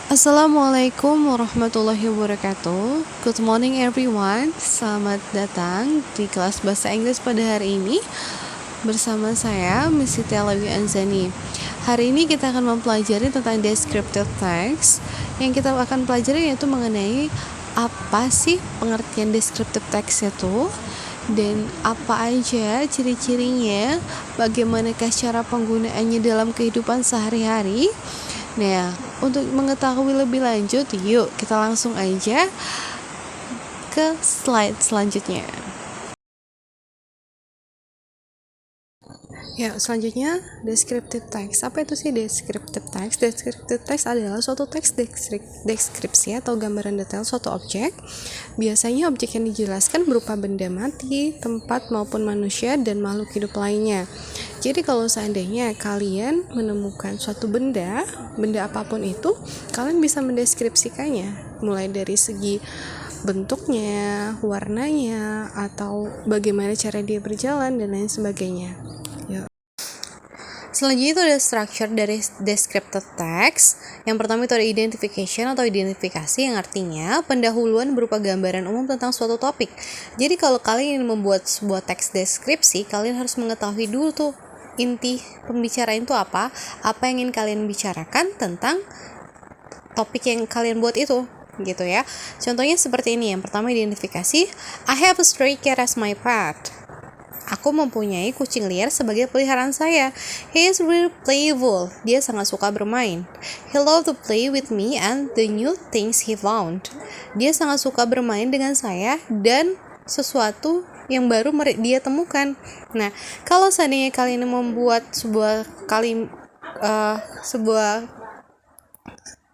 Assalamualaikum warahmatullahi wabarakatuh. Good morning everyone. Selamat datang di kelas bahasa Inggris pada hari ini bersama saya Miss Siti Alawi Anzani. Hari ini kita akan mempelajari tentang descriptive text. Yang kita akan pelajari yaitu mengenai apa sih pengertian descriptive text itu dan apa aja ciri-cirinya, bagaimanakah cara penggunaannya dalam kehidupan sehari-hari. Nah, untuk mengetahui lebih lanjut, yuk kita langsung aja ke slide selanjutnya. Ya, selanjutnya descriptive text. Apa itu sih descriptive text? Descriptive text adalah suatu teks deskripsi atau gambaran detail suatu objek. Biasanya objek yang dijelaskan berupa benda mati, tempat maupun manusia dan makhluk hidup lainnya. Jadi kalau seandainya kalian menemukan suatu benda apapun itu, kalian bisa mendeskripsikannya mulai dari segi bentuknya, warnanya, atau bagaimana cara dia berjalan dan lain sebagainya. Selanjutnya itu ada structure dari descriptive text. Yang pertama itu ada identification atau identifikasi, yang artinya pendahuluan berupa gambaran umum tentang suatu topik. Jadi kalau kalian ingin membuat sebuah teks deskripsi, kalian harus mengetahui dulu tuh inti pembicaraan itu apa yang ingin kalian bicarakan tentang topik yang kalian buat itu, gitu ya. Contohnya seperti ini. Yang pertama identifikasi, I have a stray cat as my pet. Aku mempunyai kucing liar sebagai peliharaan saya. He is really playful. Dia sangat suka bermain. He loved to play with me and the new things he found. Dia sangat suka bermain dengan saya dan sesuatu yang baru dia temukan. Nah, kalau seandainya kalian membuat sebuah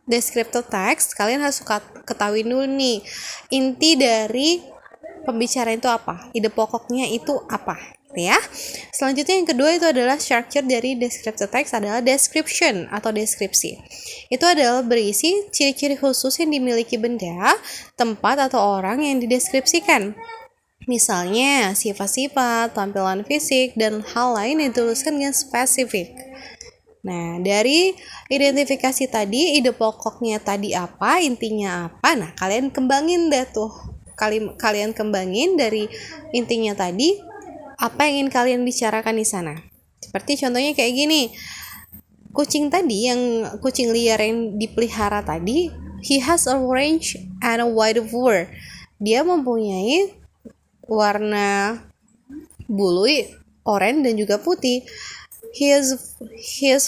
descriptive text, kalian harus ketahui dulu nih inti dari pembicaraan itu apa, ide pokoknya itu apa, gitu ya. Selanjutnya yang kedua itu adalah structure dari descriptive text adalah description atau deskripsi. Itu adalah berisi ciri-ciri khusus yang dimiliki benda, tempat atau orang yang dideskripsikan. Misalnya sifat-sifat, tampilan fisik, dan hal lain yang dituliskan dengan spesifik. Nah, dari identifikasi tadi, ide pokoknya tadi apa, intinya apa. Nah, kalian kembangin deh tuh. Kalian kembangin dari intinya tadi, apa yang ingin kalian bicarakan di sana. Seperti contohnya kayak gini. Kucing liar yang dipelihara tadi, he has a orange and a white fur. Dia mempunyai warna bulu oranye dan juga putih. His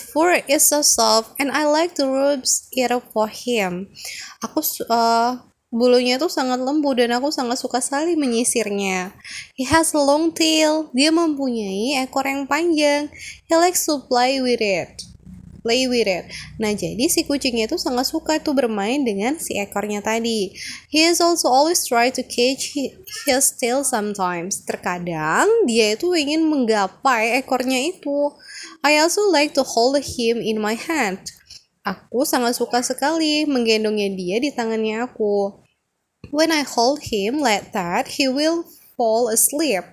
fur is so soft and I like to rub it for him. Bulunya tuh sangat lembut dan aku sangat suka sekali menyisirnya. He has a long tail. Dia mempunyai ekor yang panjang. He likes to play with it. Nah, jadi si kucingnya itu sangat suka tuh bermain dengan si ekornya tadi. He is also always try to catch his tail sometimes. Terkadang dia itu ingin menggapai ekornya itu. I also like to hold him in my hand. Aku sangat suka sekali menggendongnya dia di tangannya aku. When I hold him like that, he will fall asleep.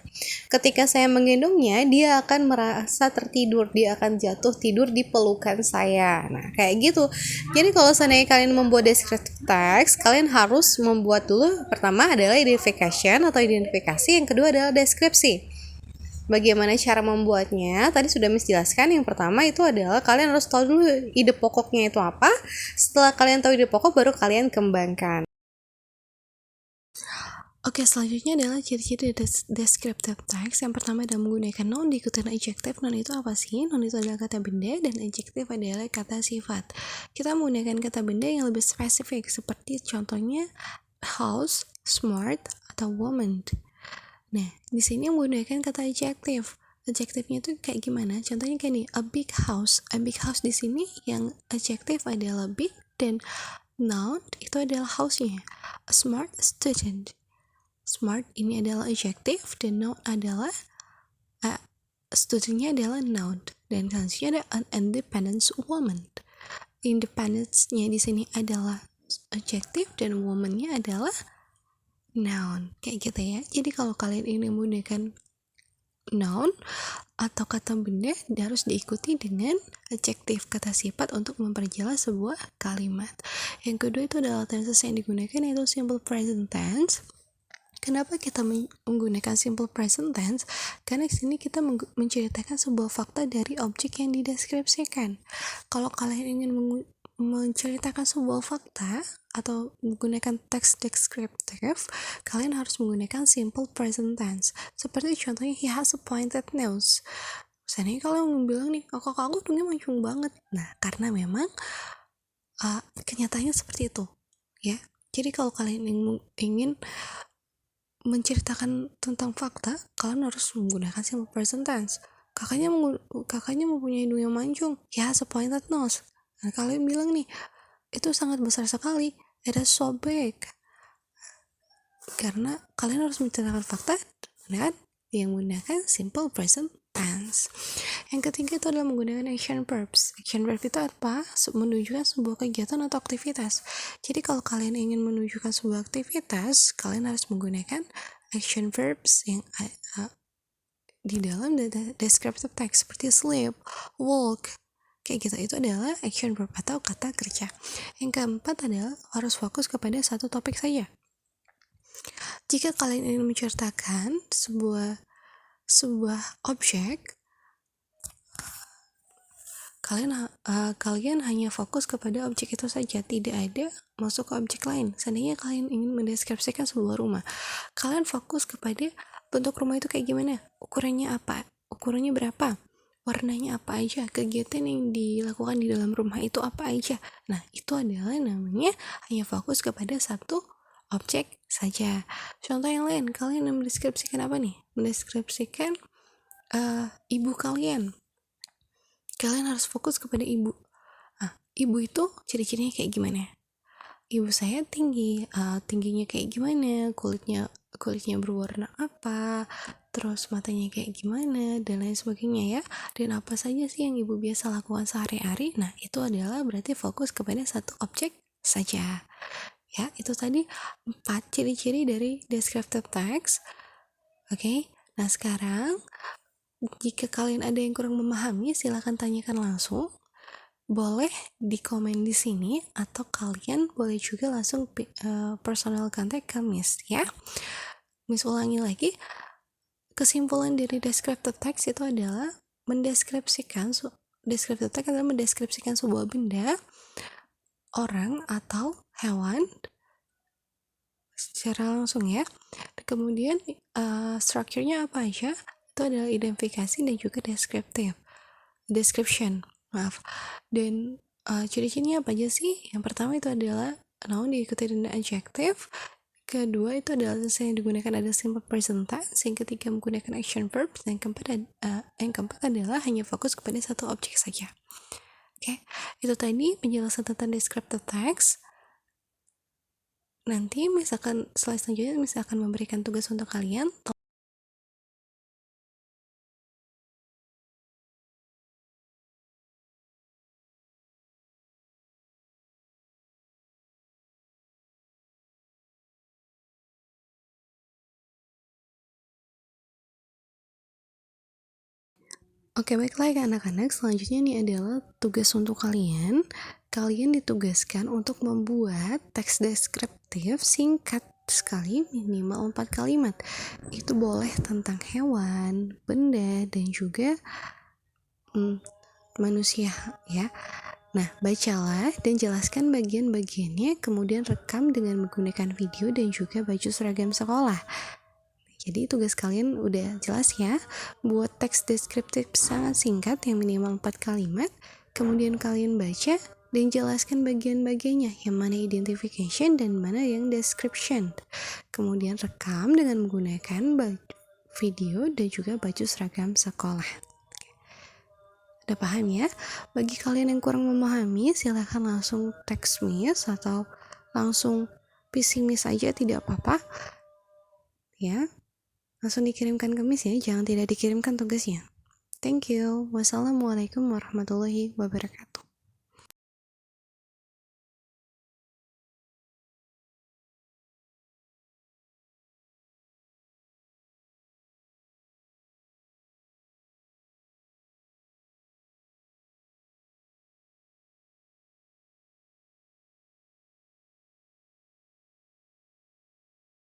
Ketika saya menggendongnya, dia akan merasa tertidur, dia akan jatuh tidur di pelukan saya. Nah, kayak gitu. Jadi kalau seandainya kalian membuat descriptive text, kalian harus membuat dulu, pertama adalah identification atau identifikasi, yang kedua adalah deskripsi. Bagaimana cara membuatnya? Tadi sudah Miss jelaskan. Yang pertama itu adalah kalian harus tahu dulu ide pokoknya itu apa. Setelah kalian tahu ide pokok, baru kalian kembangkan. Oke, selanjutnya adalah ciri-ciri descriptive text. Yang pertama adalah menggunakan noun diikuti adjective. Noun itu apa sih? Noun itu adalah kata benda dan adjective adalah kata sifat. Kita menggunakan kata benda yang lebih spesifik seperti contohnya house, smart, atau woman. Nah, di sini menggunakan kata adjective. Adjective-nya itu kayak gimana? Contohnya kayak nih, a big house. A big house di sini yang adjective adalah big dan noun itu adalah house-nya. A smart student. Smart ini adalah adjective dan noun adalah studentnya adalah noun, dan selanjutnya ada an independent woman. Independence-nya di sini adalah adjective dan woman-nya adalah noun, kayak gitu ya. Jadi kalau kalian ingin menggunakan noun atau kata benda harus diikuti dengan adjektif, kata sifat untuk memperjelas sebuah kalimat. Yang kedua itu adalah tenses yang digunakan, yaitu simple present tense. Kenapa kita menggunakan simple present tense? Karena di sini kita menceritakan sebuah fakta dari objek yang dideskripsikan. Kalau kalian ingin menceritakan sebuah fakta atau menggunakan teks deskriptif, kalian harus menggunakan simple present tense. Seperti contohnya, he has a pointed nose. Misalnya kalau bilang nih, oh kakak aku hidungnya mancung banget. Nah, karena memang kenyataannya seperti itu, ya. Jadi kalau kalian ingin menceritakan tentang fakta, kalian harus menggunakan simple present tense. Kakaknya mempunyai hidung yang mancung, he has a pointed nose. Nah, kalian bilang nih, itu sangat besar sekali, it is so big. Karena kalian harus menceritakan fakta dengan yang menggunakan simple present tense. Yang ketiga itu adalah menggunakan action verbs. Action verb itu apa? Menunjukkan sebuah kegiatan atau aktivitas. Jadi kalau kalian ingin menunjukkan sebuah aktivitas, kalian harus menggunakan action verbs yang di dalam descriptive text, seperti sleep, walk, kayak gitu. Itu adalah action verb atau kata kerja. Yang keempat adalah harus fokus kepada satu topik saja. Jika kalian ingin menceritakan sebuah objek, kalian hanya fokus kepada objek itu saja, tidak ada masuk ke objek lain. Seandainya kalian ingin mendeskripsikan sebuah rumah, kalian fokus kepada bentuk rumah itu kayak gimana, ukurannya apa, ukurannya berapa, warnanya apa aja, kegiatan yang dilakukan di dalam rumah itu apa aja. Nah, itu adalah namanya hanya fokus kepada satu objek saja. Contoh yang lain, kalian mendeskripsikan apa nih? Mendeskripsikan ibu kalian harus fokus kepada ibu. Nah, ibu itu ciri-cirinya kayak gimana? Ibu saya tingginya kayak gimana, kulitnya berwarna apa, terus matanya kayak gimana, dan lain sebagainya ya. Dan apa saja sih yang ibu biasa lakukan sehari-hari? Nah, itu adalah berarti fokus kepada satu objek saja. Ya, itu tadi 4 ciri-ciri dari descriptive text. Oke, nah sekarang jika kalian ada yang kurang memahami, silahkan tanyakan langsung. Boleh di komen di sini, atau kalian boleh juga langsung personal contact ke Miss, ya. Miss ulangi lagi, kesimpulan dari descriptive text itu adalah descriptive text adalah mendeskripsikan sebuah benda, orang, atau hewan secara langsung ya. Kemudian strukturnya apa aja? Itu adalah identifikasi dan juga description. Dan ciri-cirinya apa aja sih? Yang pertama itu adalah noun diikuti dengan adjective. Kedua itu adalah yang digunakan ada simple present tense. Yang ketiga menggunakan action verb. Dan yang keempat adalah hanya fokus kepada satu objek saja. Oke, itu tadi penjelasan tentang descriptive text. Nanti misalkan slide selanjutnya misalkan memberikan tugas untuk kalian. Oke, baiklah ya anak-anak, selanjutnya nih adalah tugas untuk kalian. Kalian ditugaskan untuk membuat teks deskriptif singkat sekali, minimal 4 kalimat. Itu boleh tentang hewan, benda, dan juga manusia ya. Nah, bacalah dan jelaskan bagian-bagiannya, kemudian rekam dengan menggunakan video dan juga baju seragam sekolah. Jadi tugas kalian udah jelas ya, buat teks deskriptif sangat singkat yang minimal 4 kalimat, kemudian kalian baca dan jelaskan bagian-bagiannya, yang mana identification dan mana yang description. Kemudian rekam dengan menggunakan video dan juga baju seragam sekolah. Udah paham ya? Bagi kalian yang kurang memahami, silahkan langsung text Miss atau langsung PC Miss aja, tidak apa-apa ya. Langsung dikirimkan ke Miss ya, jangan tidak dikirimkan tugasnya. Thank you. Wassalamualaikum warahmatullahi wabarakatuh.